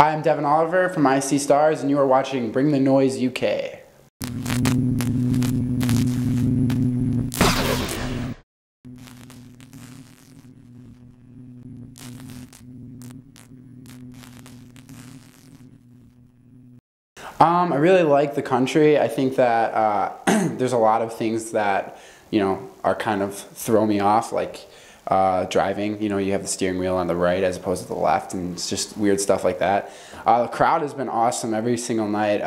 Hi, I'm Devin Oliver from IC Stars, and you are watching Bring the Noise UK. I really like the country. I think that there's a lot of things that, are kind of throw me off, like driving. You have the steering wheel on the right as opposed to the left, and it's just weird stuff like that. The crowd has been awesome every single night.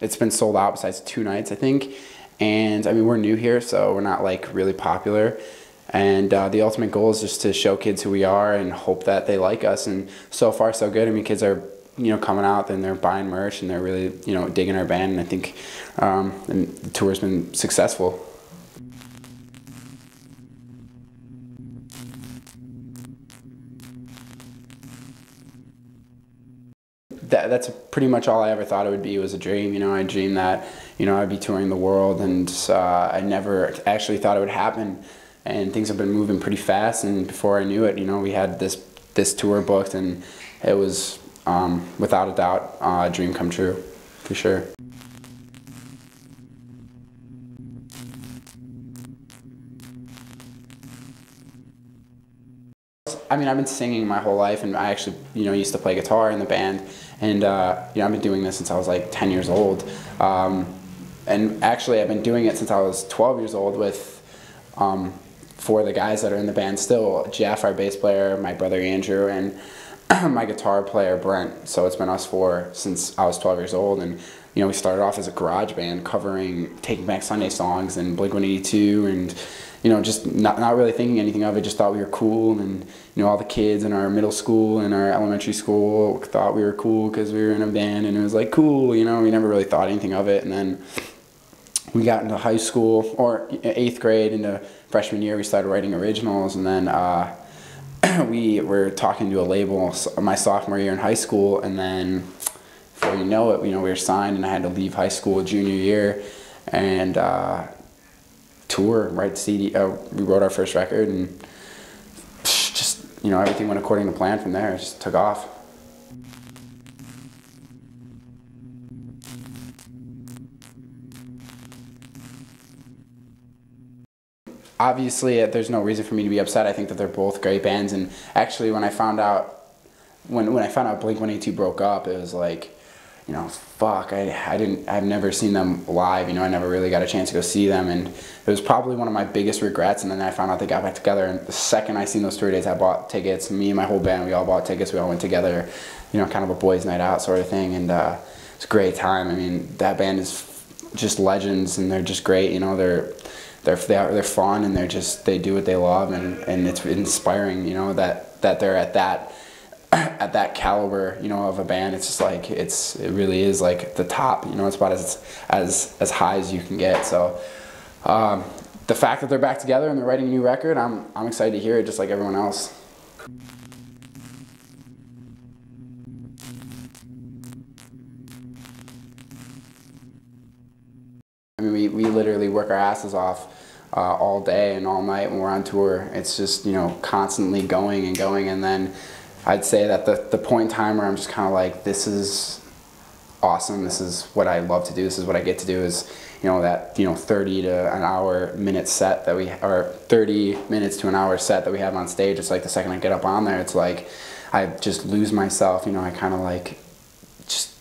It's been sold out besides 2 nights, I think. And I mean, we're new here, so we're not like really popular. And the ultimate goal is just to show kids who we are and hope that they like us. And so far, so good. I mean, kids are coming out and they're buying merch and they're really, digging our band. And I think and the tour's been successful. That's pretty much all I ever thought it would be. It was a dream. I dreamed that, I'd be touring the world, and I never actually thought it would happen. And things have been moving pretty fast, and before I knew it, we had this tour booked, and it was without a doubt a dream come true, for sure. I mean, I've been singing my whole life, and I actually, used to play guitar in the band, and I've been doing this since I was like 10 years old. And actually, I've been doing it since I was 12 years old with 4 of the guys that are in the band still: Jeff, our bass player, my brother Andrew, and my guitar player Brent. So it's been us 4 since I was 12 years old, and we started off as a garage band covering Taking Back Sunday songs and Blink-182, and just not really thinking anything of it. Just thought we were cool, and all the kids in our middle school and our elementary school thought we were cool because we were in a band, and it was like cool. We never really thought anything of it. And then we got into high school, or 8th grade into freshman year, we started writing originals, and then we were talking to a label my sophomore year in high school, and then before you know it, we were signed, and I had to leave high school junior year and tour, write CD. We wrote our first record, and just everything went according to plan from there. It just took off. Obviously, there's no reason for me to be upset. I think that they're both great bands, and actually, when I found out Blink-182 broke up, it was like, fuck. I've never seen them live. I never really got a chance to go see them, and it was probably one of my biggest regrets. And then I found out they got back together, and the second I seen those tour dates, I bought tickets. Me and my whole band, we all bought tickets. We all went together, kind of a boys' night out sort of thing, and it's a great time. I mean, that band is just legends, and they're just great. They're fun, and they do what they love, and it's inspiring. That they're at that caliber, of a band. It's just like it really is like the top. It's about as high as you can get. So the fact that they're back together and they're writing a new record, I'm excited to hear it, just like everyone else. I mean, we literally work our asses off all day and all night when we're on tour. It's just, constantly going and going. And then I'd say that the point in time where I'm just kind of like, this is awesome. This is what I love to do. This is what I get to do, is, that, 30 to an hour minute set that or 30 minutes to an hour set that we have on stage. It's like the second I get up on there, it's like I just lose myself. I kind of like,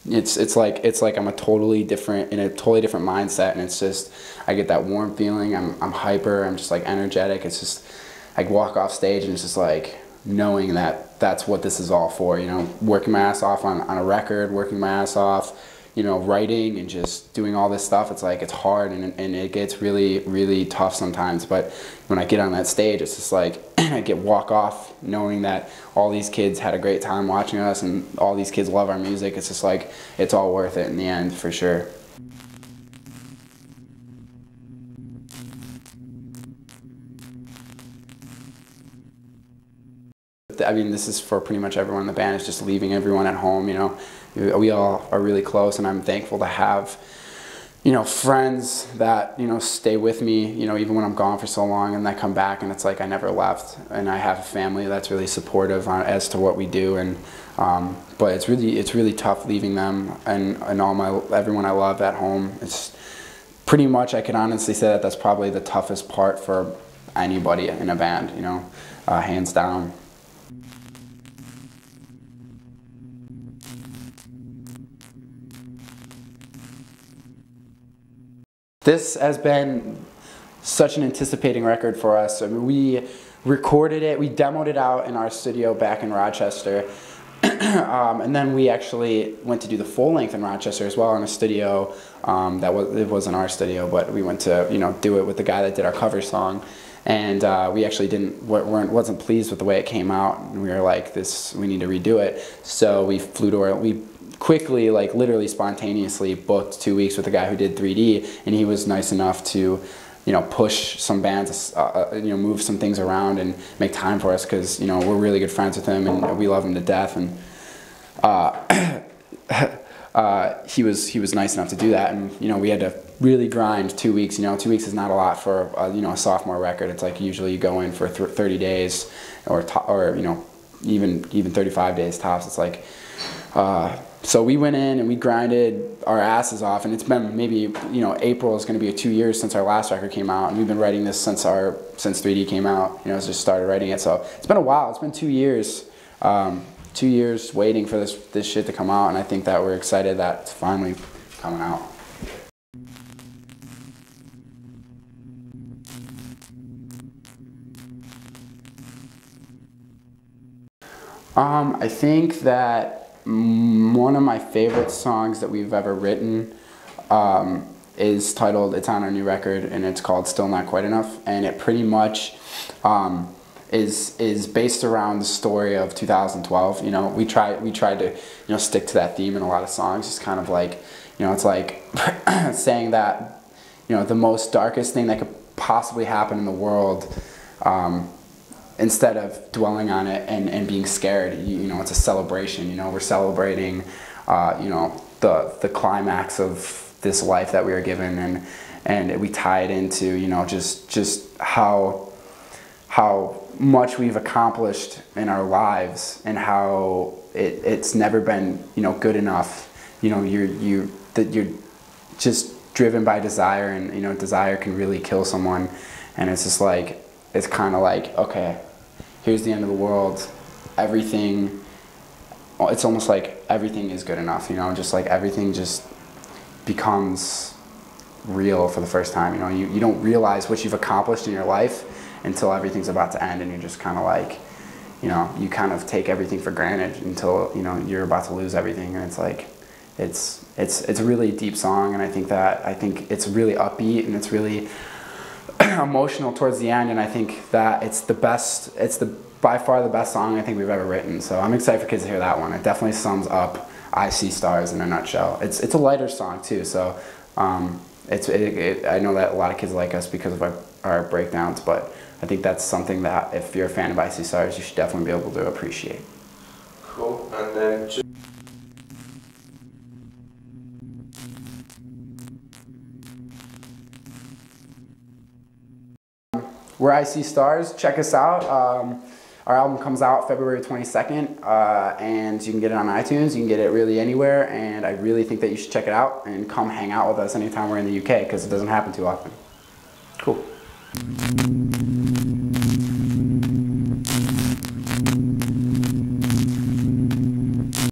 it's like I'm in a totally different mindset, and it's just I get that warm feeling. I'm hyper. I'm just like energetic. It's just I walk off stage, and it's just like knowing that that's what this is all for. Working my ass off on a record, working my ass off, writing and just doing all this stuff. It's like it's hard, and it gets really, really tough sometimes. But when I get on that stage, it's just like I walk off knowing that all these kids had a great time watching us, and all these kids love our music. It's just like it's all worth it in the end, for sure. I mean, this is for pretty much everyone in the band. It's just leaving everyone at home. We all are really close, and I'm thankful to have you know, friends that, you know, stay with me, you know, even when I'm gone for so long, and that come back and it's like I never left. And I have a family that's really supportive as to what we do. And but it's really tough leaving them and everyone I love at home. It's pretty much, I can honestly say that that's probably the toughest part for anybody in a band, you know, hands down. This has been such an anticipating record for us. I mean, we recorded it, we demoed it out in our studio back in Rochester, and then we actually went to do the full length in Rochester as well in a studio it wasn't our studio, but we went to, you know, do it with the guy that did our cover song, and we actually wasn't pleased with the way it came out, and we were like, we need to redo it. So we flew to we quickly, like literally spontaneously booked 2 weeks with a guy who did 3D, and he was nice enough to, you know, push some bands, you know, move some things around and make time for us, because, you know, we're really good friends with him and we love him to death. And he was nice enough to do that, and, you know, we had to really grind 2 weeks. You know, 2 weeks is not a lot for you know, a sophomore record. It's like usually you go in for 30 days or you know, even 35 days tops. It's like so we went in and we grinded our asses off, and it's been maybe, you know, April is going to be 2 years since our last record came out, and we've been writing this since 3D came out. You know, just started writing it, so it's been a while. It's been 2 years, 2 years waiting for this shit to come out, and I think that we're excited that it's finally coming out. I think that one of my favorite songs that we've ever written is titled, it's on our new record, and it's called Still Not Quite Enough, and it pretty much is based around the story of 2012. You know, we tried to, you know, stick to that theme in a lot of songs. It's kind of like, you know, it's like saying that, you know, the most darkest thing that could possibly happen in the world, instead of dwelling on it and being scared, you know, it's a celebration. You know, we're celebrating, you know, the climax of this life that we were given, and we tie it into, you know, just how much we've accomplished in our lives, and how it's never been, you know, good enough. You know, you're just driven by desire, and, you know, desire can really kill someone, and it's just like, it's kind of like, okay, here's the end of the world, everything, it's almost like everything is good enough, you know, just like everything just becomes real for the first time. You know, you don't realize what you've accomplished in your life until everything's about to end, and you're just kind of like, you know, you kind of take everything for granted until, you know, you're about to lose everything, and it's like, it's a really deep song, and I think it's really upbeat, and it's really emotional towards the end, and I think that it's by far the best song I think we've ever written. So I'm excited for kids to hear that one. It definitely sums up I See Stars in a nutshell. It's a lighter song too, so I know that a lot of kids like us because of our breakdowns, but I think that's something that if you're a fan of I See Stars, you should definitely be able to appreciate. Cool. And then We're I See Stars. Check us out. Our album comes out February 22nd, and you can get it on iTunes. You can get it really anywhere, and I really think that you should check it out and come hang out with us anytime we're in the UK, because it doesn't happen too often. Cool.